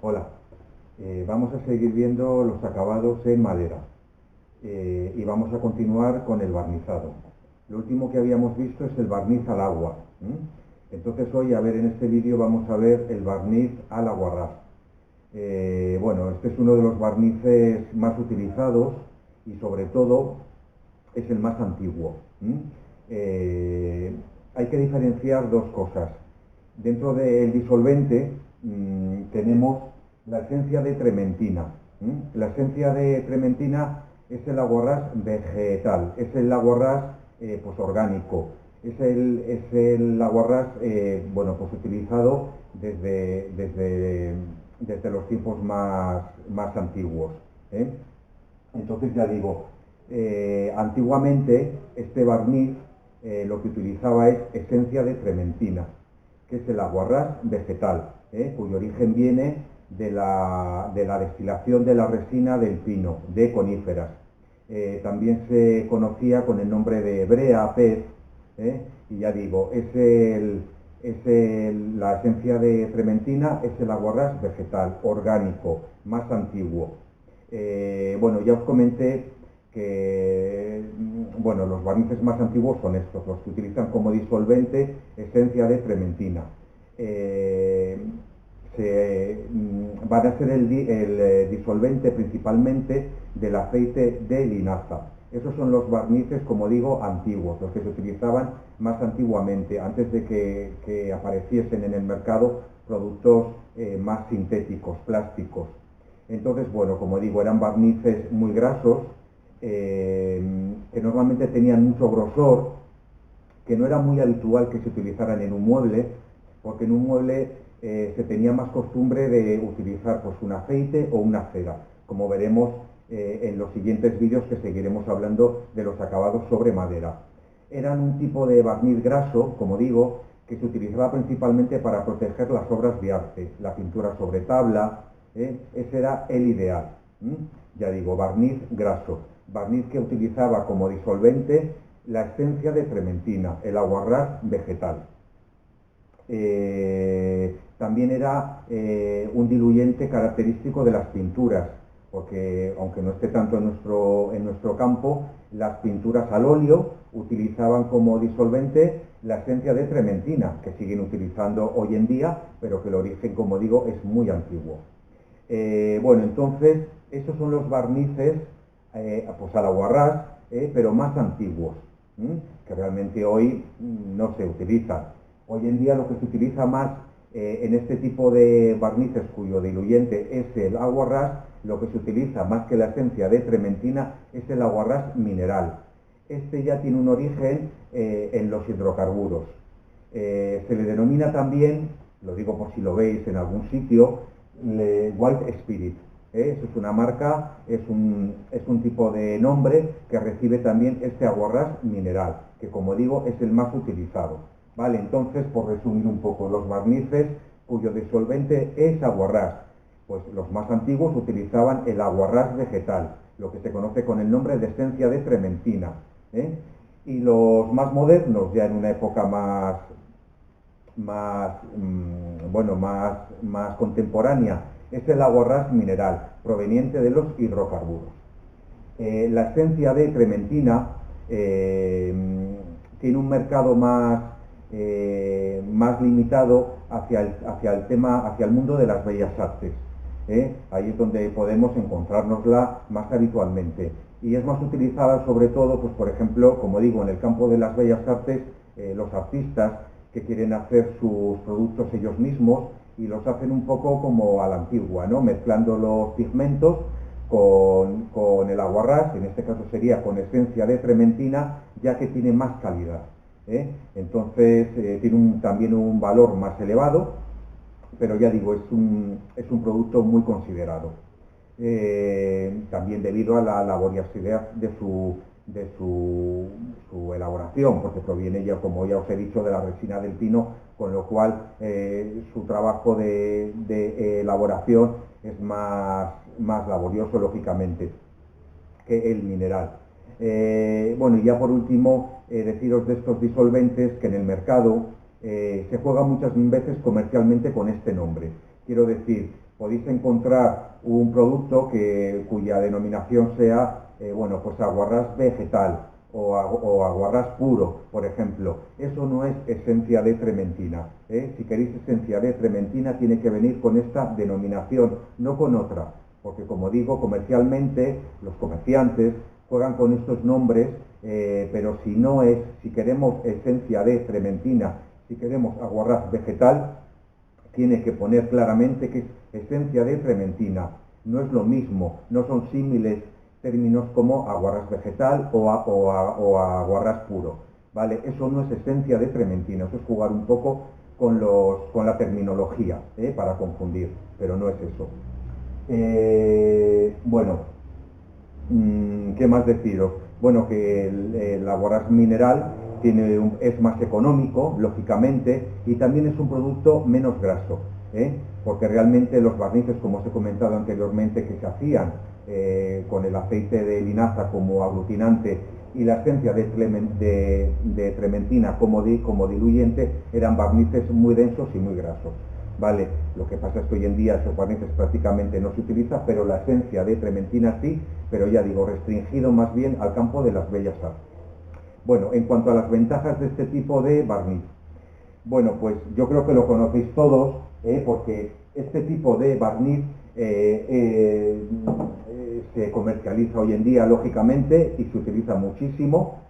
Hola, vamos a seguir viendo los acabados en madera y vamos a continuar con el barnizado. Lo último que habíamos visto es el barniz al agua. Entonces hoy, a ver, en este vídeo vamos a ver el barniz al aguarrás. Bueno, este es uno de los barnices más utilizados y sobre todo es el más antiguo. Hay que diferenciar dos cosas. Dentro del disolvente tenemos la esencia de trementina. La esencia de trementina es el aguarrás vegetal, es el aguarrás pues orgánico, es el aguarrás bueno, pues utilizado desde los tiempos más antiguos. Entonces ya digo, antiguamente este barniz lo que utilizaba es esencia de trementina, que es el aguarrás vegetal, cuyo origen viene de la destilación de la resina del pino, de coníferas. También se conocía con el nombre de brea, pez, y ya digo, la esencia de trementina es el aguarrás vegetal, orgánico, más antiguo. Bueno, ya os comenté que bueno, los barnices más antiguos son estos, los que utilizan como disolvente esencia de trementina. Van a ser el disolvente principalmente del aceite de linaza. Esos son los barnices, como digo, antiguos, los que se utilizaban más antiguamente, antes de que apareciesen en el mercado productos más sintéticos, plásticos. Entonces, bueno, como digo, eran barnices muy grasos, que normalmente tenían mucho grosor, que no era muy habitual que se utilizaran en un mueble, porque en un mueble se tenía más costumbre de utilizar pues un aceite o una cera, como veremos en los siguientes vídeos que seguiremos hablando de los acabados sobre madera. Eran un tipo de barniz graso, como digo, que se utilizaba principalmente para proteger las obras de arte, la pintura sobre tabla, ese era el ideal. Ya digo, barniz graso, barniz que utilizaba como disolvente la esencia de trementina, el aguarrás vegetal. También era un diluyente característico de las pinturas, porque aunque no esté tanto en nuestro campo, las pinturas al óleo utilizaban como disolvente la esencia de trementina, que siguen utilizando hoy en día, pero que el origen, como digo, es muy antiguo. Bueno, entonces, esos son los barnices pues al aguarrás, pero más antiguos, que realmente hoy no se utilizan. Hoy en día lo que se utiliza más en este tipo de barnices cuyo diluyente es el aguarrás, lo que se utiliza más que la esencia de trementina es el aguarrás mineral. Este ya tiene un origen en los hidrocarburos. Se le denomina también, lo digo por si lo veis en algún sitio, White Spirit. Eso es una marca, es un tipo de nombre que recibe también este aguarrás mineral, que como digo es el más utilizado. Vale, entonces, por resumir un poco, los barnices cuyo disolvente es aguarrás, pues los más antiguos utilizaban el aguarrás vegetal, lo que se conoce con el nombre de esencia de trementina, y los más modernos, ya en una época más contemporánea, es el aguarrás mineral, proveniente de los hidrocarburos. La esencia de trementina tiene un mercado más limitado hacia el mundo de las bellas artes. Ahí es donde podemos encontrárnosla más habitualmente. Y es más utilizada sobre todo, pues por ejemplo, como digo, en el campo de las bellas artes, los artistas que quieren hacer sus productos ellos mismos y los hacen un poco como a la antigua, ¿no? Mezclando los pigmentos con el aguarrás, en este caso sería con esencia de trementina, ya que tiene más calidad. Entonces tiene también un valor más elevado, pero ya digo, es un producto muy considerado. También debido a la laboriosidad de su elaboración, porque proviene ya, como ya os he dicho, de la resina del pino, con lo cual su trabajo de elaboración es más laborioso, lógicamente, que el mineral. Bueno, y ya por último, deciros de estos disolventes que en el mercado se juega muchas veces comercialmente con este nombre. Quiero decir podéis encontrar un producto cuya denominación sea, bueno, pues aguarrás vegetal o aguarrás puro, por ejemplo. Eso no es esencia de trementina. Si queréis esencia de trementina, tiene que venir con esta denominación, no con otra, porque como digo, comercialmente los comerciantes juegan con estos nombres, pero si queremos esencia de trementina, si queremos aguarrás vegetal, tiene que poner claramente que es esencia de trementina. No es lo mismo, no son símiles términos como aguarrás vegetal o aguarrás puro, ¿vale? Eso no es esencia de trementina, eso es jugar un poco con la terminología, para confundir, pero no es eso. Bueno, ¿qué más deciros? Bueno, que el aguarrás mineral es más económico, lógicamente, y también es un producto menos graso, porque realmente los barnices, como os he comentado anteriormente, que se hacían con el aceite de linaza como aglutinante y la esencia de trementina como diluyente, eran barnices muy densos y muy grasos. Vale, lo que pasa es que hoy en día esos barnices prácticamente no se utilizan, pero la esencia de trementina sí, pero ya digo, restringido más bien al campo de las bellas artes. Bueno, en cuanto a las ventajas de este tipo de barniz, bueno, pues yo creo que lo conocéis todos, porque este tipo de barniz se comercializa hoy en día, lógicamente, y se utiliza muchísimo,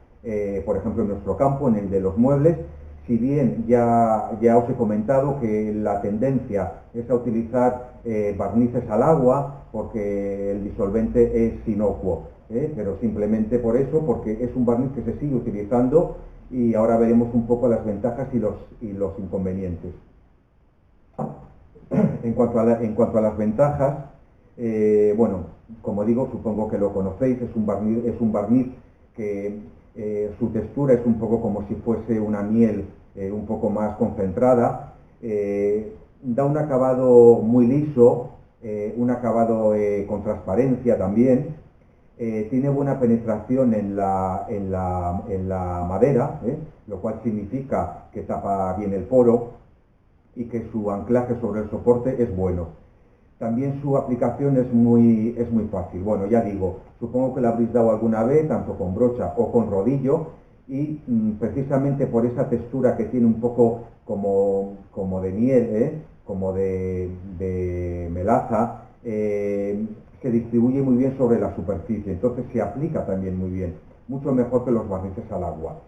por ejemplo, en nuestro campo, en el de los muebles. Si bien ya os he comentado que la tendencia es a utilizar barnices al agua, porque el disolvente es inocuo, pero simplemente por eso, porque es un barniz que se sigue utilizando, y ahora veremos un poco las ventajas y los inconvenientes. En cuanto a las ventajas, bueno, como digo, supongo que lo conocéis, es un barniz que su textura es un poco como si fuese una miel un poco más concentrada, da un acabado muy liso, un acabado con transparencia también, tiene buena penetración en la madera, lo cual significa que tapa bien el poro y que su anclaje sobre el soporte es bueno. También su aplicación es muy fácil. Bueno, ya digo, supongo que la habréis dado alguna vez, tanto con brocha o con rodillo, y precisamente por esa textura que tiene un poco como de miel, como de melaza, se distribuye muy bien sobre la superficie, entonces se aplica también muy bien, mucho mejor que los barnices al agua.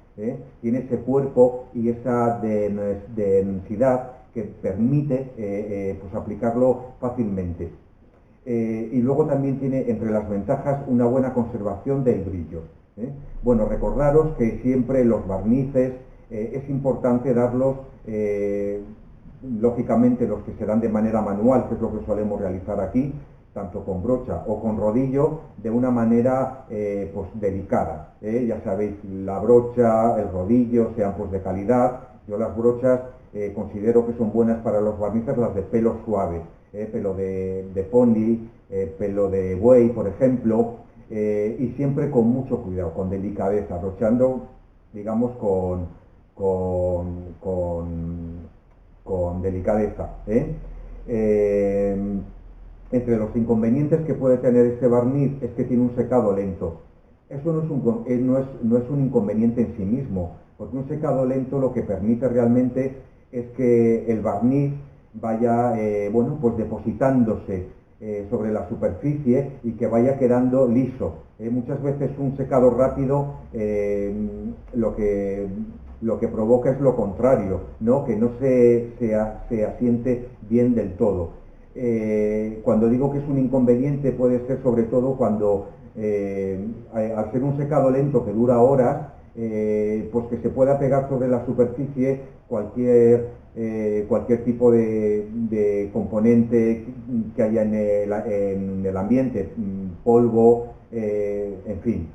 Tiene ese cuerpo y esa densidad que permite pues aplicarlo fácilmente. Y luego también tiene entre las ventajas una buena conservación del brillo. Bueno, recordaros que siempre los barnices es importante darlos, lógicamente los que se dan de manera manual, que es lo que solemos realizar aquí, tanto con brocha o con rodillo, de una manera pues delicada. Ya sabéis, la brocha, el rodillo, sean pues de calidad. Yo las brochas considero que son buenas para los barnices, las de pelo suave, pelo de pony, pelo de buey, por ejemplo, y siempre con mucho cuidado, con delicadeza, brochando, digamos, con delicadeza. Entre los inconvenientes que puede tener este barniz es que tiene un secado lento. Eso no es un inconveniente en sí mismo, porque un secado lento lo que permite realmente es que el barniz vaya bueno, pues depositándose sobre la superficie y que vaya quedando liso. Muchas veces un secado rápido lo que provoca es lo contrario, ¿no? Que no se asiente bien del todo. Cuando digo que es un inconveniente puede ser sobre todo cuando al ser un secado lento que dura horas, pues que se pueda pegar sobre la superficie cualquier tipo de componente que haya en el ambiente, polvo, en fin,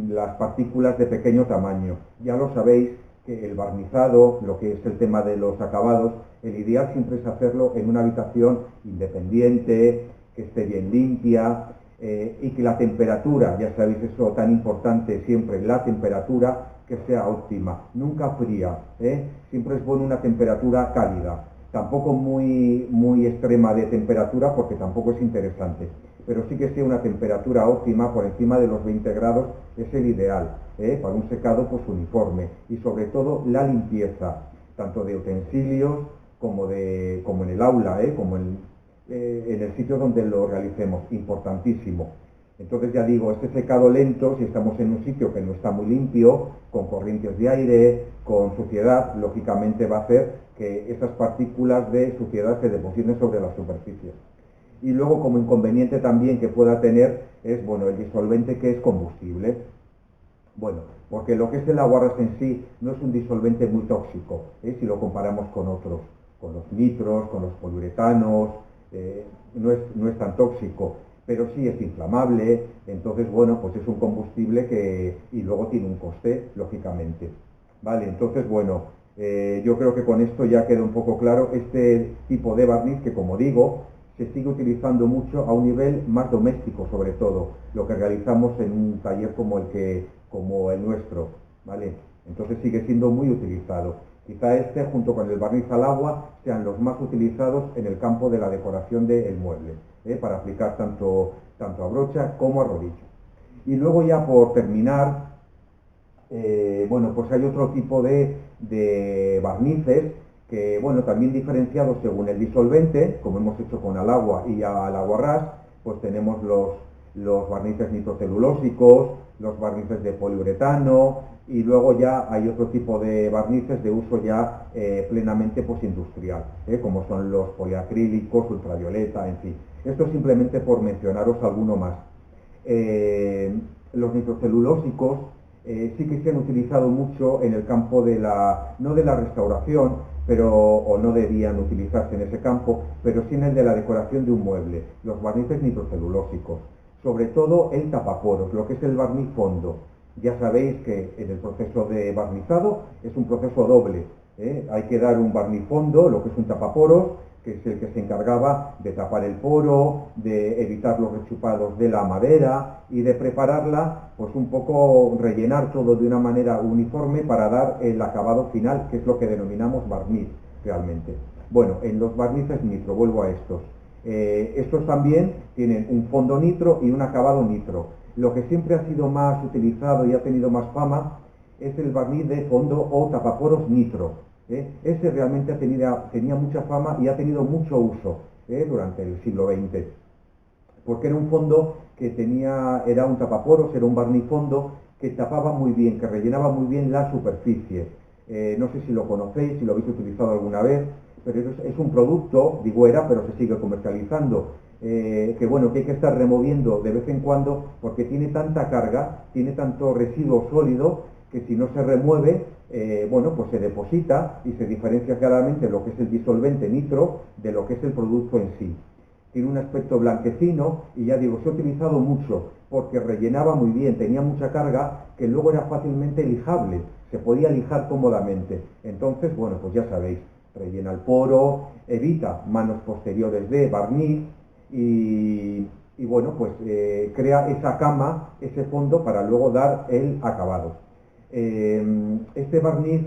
las partículas de pequeño tamaño. Ya lo sabéis que el barnizado, lo que es el tema de los acabados, el ideal siempre es hacerlo en una habitación independiente, que esté bien limpia, y que la temperatura, ya sabéis eso tan importante siempre, la temperatura que sea óptima, nunca fría, siempre es bueno una temperatura cálida. tampoco muy extrema de temperatura porque tampoco es interesante, pero sí que sea una temperatura óptima, por encima de los 20 grados es el ideal, para un secado pues uniforme, y sobre todo la limpieza, tanto de utensilios como en el aula, como en el sitio donde lo realicemos, importantísimo. Entonces ya digo, este secado lento, si estamos en un sitio que no está muy limpio, con corrientes de aire, con suciedad, lógicamente va a hacer que esas partículas de suciedad se depositen sobre la superficie. Y luego, como inconveniente también que pueda tener es, bueno, el disolvente, que es combustible. Bueno, porque lo que es el aguarrás en sí no es un disolvente muy tóxico, si lo comparamos con otros, con los nitros, con los poliuretanos, no es tan tóxico, pero sí es inflamable. Entonces, bueno, pues es un combustible y luego tiene un coste, lógicamente. Vale, entonces, bueno, yo creo que con esto ya queda un poco claro este tipo de barniz que, como digo, se sigue utilizando mucho a un nivel más doméstico, sobre todo, lo que realizamos en un taller como el nuestro, ¿vale? Entonces sigue siendo muy utilizado. Quizá este, junto con el barniz al agua, sean los más utilizados en el campo de la decoración del mueble, para aplicar tanto a brocha como a rodillo. Y luego, ya por terminar, bueno, pues hay otro tipo de barnices que, bueno, también diferenciados según el disolvente, como hemos hecho con al agua y al aguarrás, pues tenemos los barnices nitrocelulósicos, los barnices de poliuretano, y luego ya hay otro tipo de barnices de uso ya plenamente industrial, como son los poliacrílicos, ultravioleta, en fin. Esto simplemente por mencionaros alguno más. Los nitrocelulósicos sí que se han utilizado mucho en el campo no de la restauración, o no debían utilizarse en ese campo, pero sí en el de la decoración de un mueble, los barnices nitrocelulósicos. Sobre todo el tapaporos, lo que es el barniz fondo. Ya sabéis que en el proceso de barnizado es un proceso doble. Hay que dar un barniz fondo, lo que es un tapaporos, que es el que se encargaba de tapar el poro, de evitar los rechupados de la madera y de prepararla, pues un poco rellenar todo de una manera uniforme para dar el acabado final, que es lo que denominamos barniz realmente. Bueno, en los barnices nitro, vuelvo a estos. Estos también tienen un fondo nitro y un acabado nitro. Lo que siempre ha sido más utilizado y ha tenido más fama es el barniz de fondo o tapaporos nitro. Ese realmente tenía mucha fama y ha tenido mucho uso durante el siglo XX, porque era un fondo que era un tapaporos, era un barniz fondo que tapaba muy bien, que rellenaba muy bien la superficie. No sé si lo conocéis, si lo habéis utilizado alguna vez, pero es un producto, digo era, pero se sigue comercializando, que bueno, que hay que estar removiendo de vez en cuando porque tiene tanta carga, tiene tanto residuo sólido, que si no se remueve, bueno, pues se deposita y se diferencia claramente lo que es el disolvente nitro de lo que es el producto en sí. Tiene un aspecto blanquecino y, ya digo, se ha utilizado mucho porque rellenaba muy bien, tenía mucha carga, que luego era fácilmente lijable, se podía lijar cómodamente. Entonces, bueno, pues ya sabéis, rellena el poro, evita manos posteriores de barniz y bueno, pues crea esa cama, ese fondo para luego dar el acabado. Este barniz,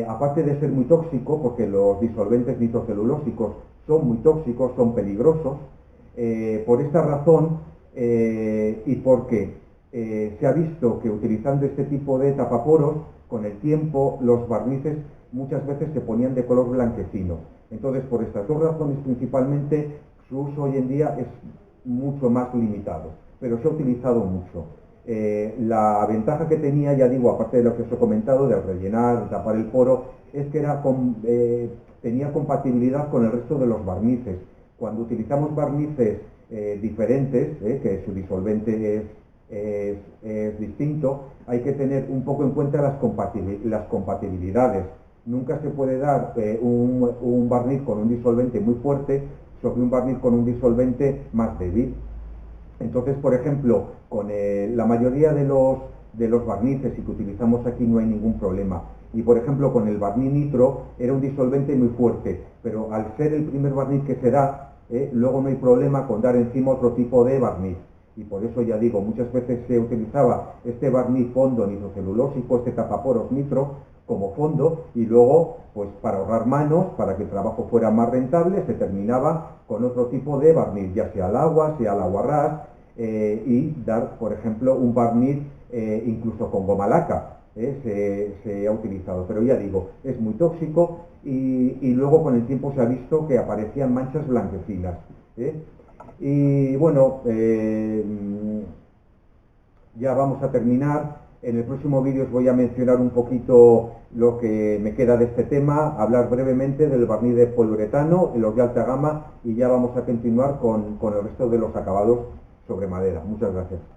aparte de ser muy tóxico, porque los disolventes nitrocelulósicos son muy tóxicos, son peligrosos, por esta razón y porque se ha visto que utilizando este tipo de tapaporos, con el tiempo los barnices muchas veces se ponían de color blanquecino. Entonces, por estas dos razones principalmente, su uso hoy en día es mucho más limitado, pero se ha utilizado mucho. La ventaja que tenía, ya digo, aparte de lo que os he comentado, de rellenar, de tapar el poro, es que tenía compatibilidad con el resto de los barnices. Cuando utilizamos barnices diferentes, que su disolvente es distinto, hay que tener un poco en cuenta las compatibilidades. Nunca se puede dar un barniz con un disolvente muy fuerte sobre un barniz con un disolvente más débil. Entonces, por ejemplo, con la mayoría de los barnices que utilizamos aquí no hay ningún problema. Y, por ejemplo, con el barniz nitro era un disolvente muy fuerte, pero al ser el primer barniz que se da, luego no hay problema con dar encima otro tipo de barniz. Y por eso, ya digo, muchas veces se utilizaba este barniz fondo nitrocelulósico, este tapaporos nitro, como fondo, y luego, pues para ahorrar manos, para que el trabajo fuera más rentable, se terminaba con otro tipo de barniz, ya sea al agua, sea al aguarrás, y dar, por ejemplo, un barniz incluso con goma laca, se ha utilizado, pero ya digo, es muy tóxico, y luego con el tiempo se ha visto que aparecían manchas blanquecinas. Y bueno, ya vamos a terminar. En el próximo vídeo os voy a mencionar un poquito lo que me queda de este tema, hablar brevemente del barniz de poliuretano, los de alta gama, y ya vamos a continuar con el resto de los acabados sobre madera. Muchas gracias.